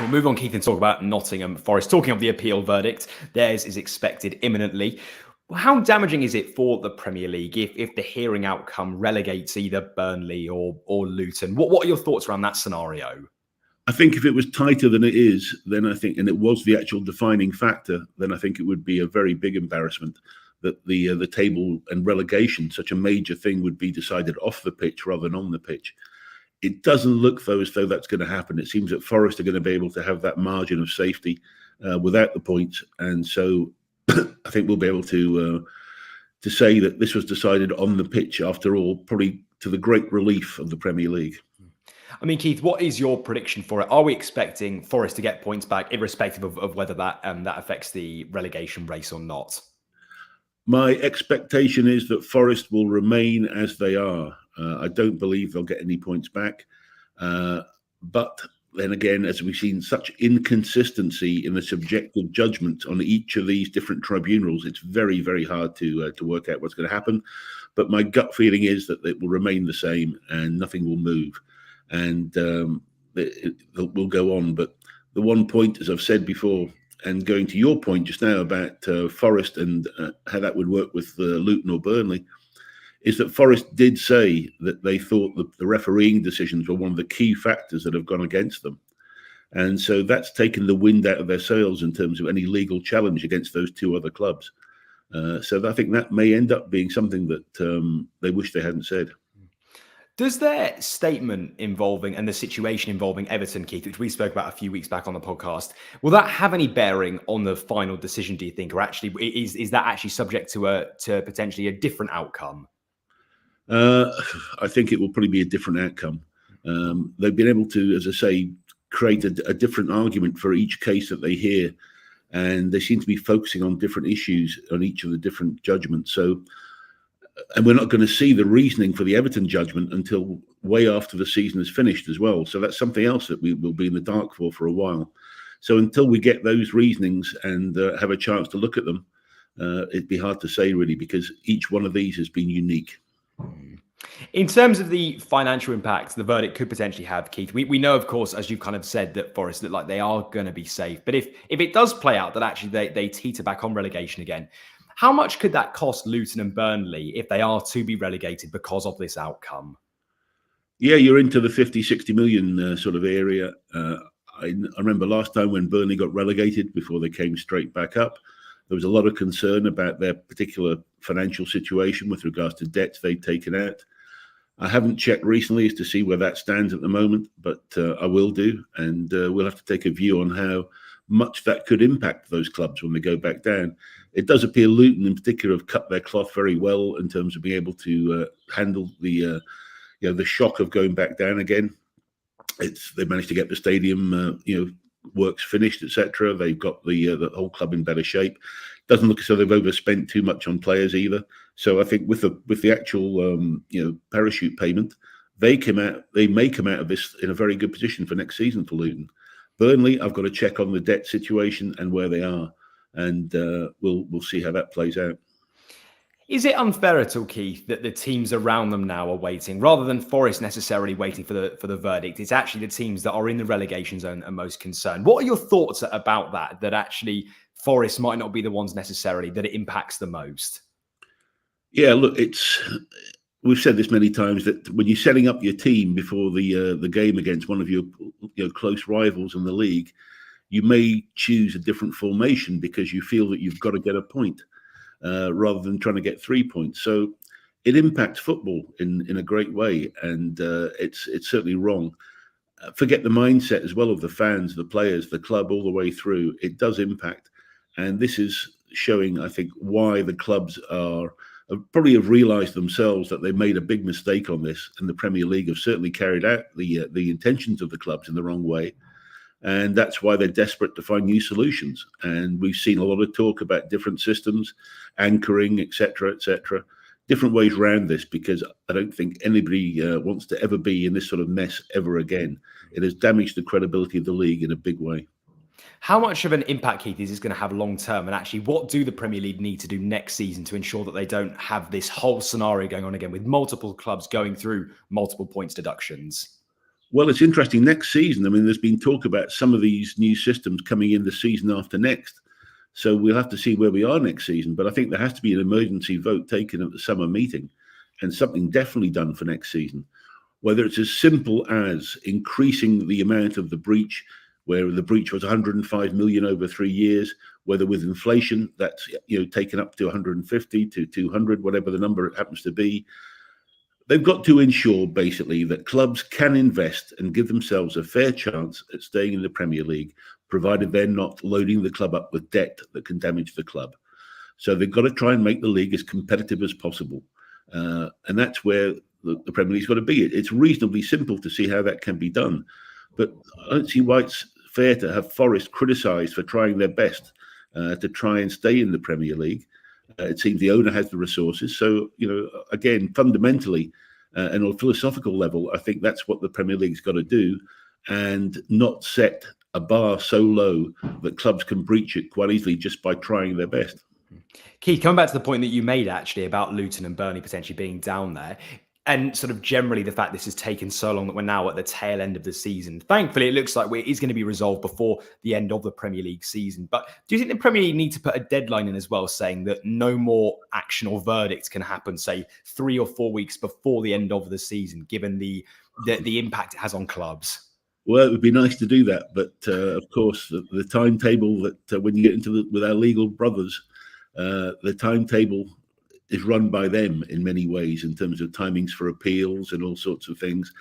We'll move on, Keith, and talk about Nottingham Forest. Talking of the appeal verdict, theirs is expected imminently. How damaging is it for the Premier League if the hearing outcome relegates either Burnley or Luton? What are your thoughts around that scenario? I think if it was tighter than it is, then I think, and it was the actual defining factor, then I think it would be a very big embarrassment that the table and relegation, such a major thing, would be decided off the pitch rather than on the pitch. It doesn't look, though, as though that's going to happen. It seems that Forest are going to be able to have that margin of safety without the points, and so I think we'll be able to say that this was decided on the pitch after all, probably to the great relief of the Premier League. I mean, Keith, what is your prediction for it? Are we expecting Forest to get points back, irrespective of whether that affects the relegation race or not? My expectation is that Forest will remain as they are. I don't believe they'll get any points back. But then again, as we've seen such inconsistency in the subjective judgment on each of these different tribunals, it's very, very hard to work out what's going to happen. But my gut feeling is that it will remain the same and nothing will move. And it will go on. But the one point, as I've said before, and going to your point just now about Forest and how that would work with Luton or Burnley, is that Forest did say that they thought the refereeing decisions were one of the key factors that have gone against them. And so that's taken the wind out of their sails in terms of any legal challenge against those two other clubs. So I think that may end up being something that they wish they hadn't said. Does their statement involving and the situation involving Everton, Keith, which we spoke about a few weeks back on the podcast, will that have any bearing on the final decision, do you think? Or actually, is that actually subject to potentially a different outcome? I think it will probably be a different outcome. They've been able to, as I say, create a different argument for each case that they hear. And they seem to be focusing on different issues on each of the different judgments. So, and we're not going to see the reasoning for the Everton judgment until way after the season is finished as well. So that's something else that we will be in the dark for a while. So until we get those reasonings and have a chance to look at them, it'd be hard to say really, because each one of these has been unique. In terms of the financial impact the verdict could potentially have, Keith, we know, of course, as you've kind of said, that Forest look like they are going to be safe. But if it does play out that actually they teeter back on relegation again, how much could that cost Luton and Burnley if they are to be relegated because of this outcome? Yeah, you're into the 50, 60 million sort of area. I remember last time when Burnley got relegated before they came straight back up, there was a lot of concern about their particular financial situation with regards to debts they'd taken out. I haven't checked recently as to see where that stands at the moment, but I will do. And we'll have to take a view on how much that could impact those clubs when they go back down. It does appear Luton in particular have cut their cloth very well in terms of being able to handle the shock of going back down again. They managed to get the stadium works finished, etc. They've got the whole club in better shape. Doesn't look as though they've overspent too much on players either. So I think with the actual parachute payment, they may come out of this in a very good position for next season for Luton. Burnley, I've got to check on the debt situation and where they are, and we'll see how that plays out. Is it unfair at all, Keith, that the teams around them now are waiting, rather than Forest necessarily waiting for the verdict? It's actually the teams that are in the relegation zone are most concerned. What are your thoughts about that? That actually Forest might not be the ones necessarily that it impacts the most. Yeah, look, we've said this many times that when you're setting up your team before the game against one of your close rivals in the league, you may choose a different formation because you feel that you've got to get a point rather than trying to get 3 points. So it impacts football in a great way, and it's certainly wrong. Forget the mindset as well of the fans, the players, the club, all the way through. It does impact, and this is showing, I think, why the clubs probably have realised themselves that they made a big mistake on this, and the Premier League have certainly carried out the intentions of the clubs in the wrong way, and that's why they're desperate to find new solutions. And we've seen a lot of talk about different systems, anchoring, etc., different ways around this, because I don't think anybody wants to ever be in this sort of mess ever again. It has damaged the credibility of the league in a big way. How much of an impact, Keith, is this going to have long term? And actually, what do the Premier League need to do next season to ensure that they don't have this whole scenario going on again with multiple clubs going through multiple points deductions? Well, it's interesting. Next season, I mean, there's been talk about some of these new systems coming in the season after next. So we'll have to see where we are next season. But I think there has to be an emergency vote taken at the summer meeting and something definitely done for next season. Whether it's as simple as increasing the amount of the breach, where the breach was 105 million over 3 years, whether with inflation that's taken up to 150 to 200, whatever the number it happens to be. They've got to ensure basically that clubs can invest and give themselves a fair chance at staying in the Premier League, provided they're not loading the club up with debt that can damage the club. So they've got to try and make the league as competitive as possible. And that's where the Premier League's got to be. It's reasonably simple to see how that can be done. But I don't see why it's fair to have Forest criticised for trying their best to try and stay in the Premier League. It seems the owner has the resources. So, again, fundamentally and on a philosophical level, I think that's what the Premier League's got to do, and not set a bar so low that clubs can breach it quite easily just by trying their best. Keith, coming back to the point that you made actually about Luton and Burnley potentially being down there, and sort of generally the fact this has taken so long that we're now at the tail end of the season. Thankfully, it looks like it is going to be resolved before the end of the Premier League season. But do you think the Premier League need to put a deadline in as well, saying that no more action or verdicts can happen, say 3 or 4 weeks before the end of the season, given the impact it has on clubs? Well, it would be nice to do that, but of course, the timetable that when you get into with our legal brothers, the timetable is run by them in many ways in terms of timings for appeals and all sorts of things.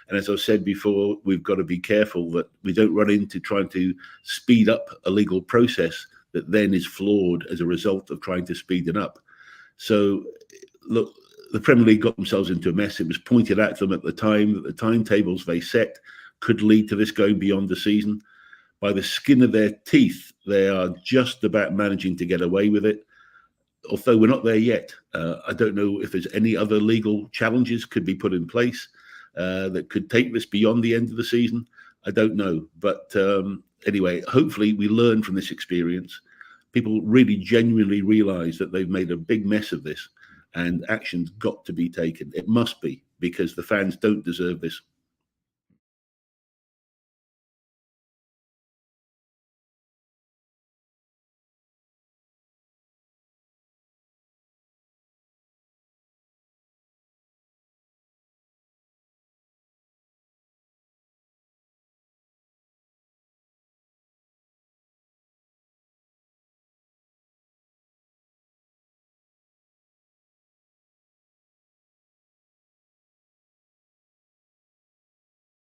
And as I said before, we've got to be careful that we don't run into trying to speed up a legal process that then is flawed as a result of trying to speed it up. So, look, the Premier League got themselves into a mess. It was pointed out to them at the time that the timetables they set could lead to this going beyond the season. By the skin of their teeth, they are just about managing to get away with it. Although we're not there yet, I don't know if there's any other legal challenges could be put in place that could take this beyond the end of the season. I don't know. But anyway, hopefully we learn from this experience. People really genuinely realise that they've made a big mess of this, and action's got to be taken. It must be, because the fans don't deserve this.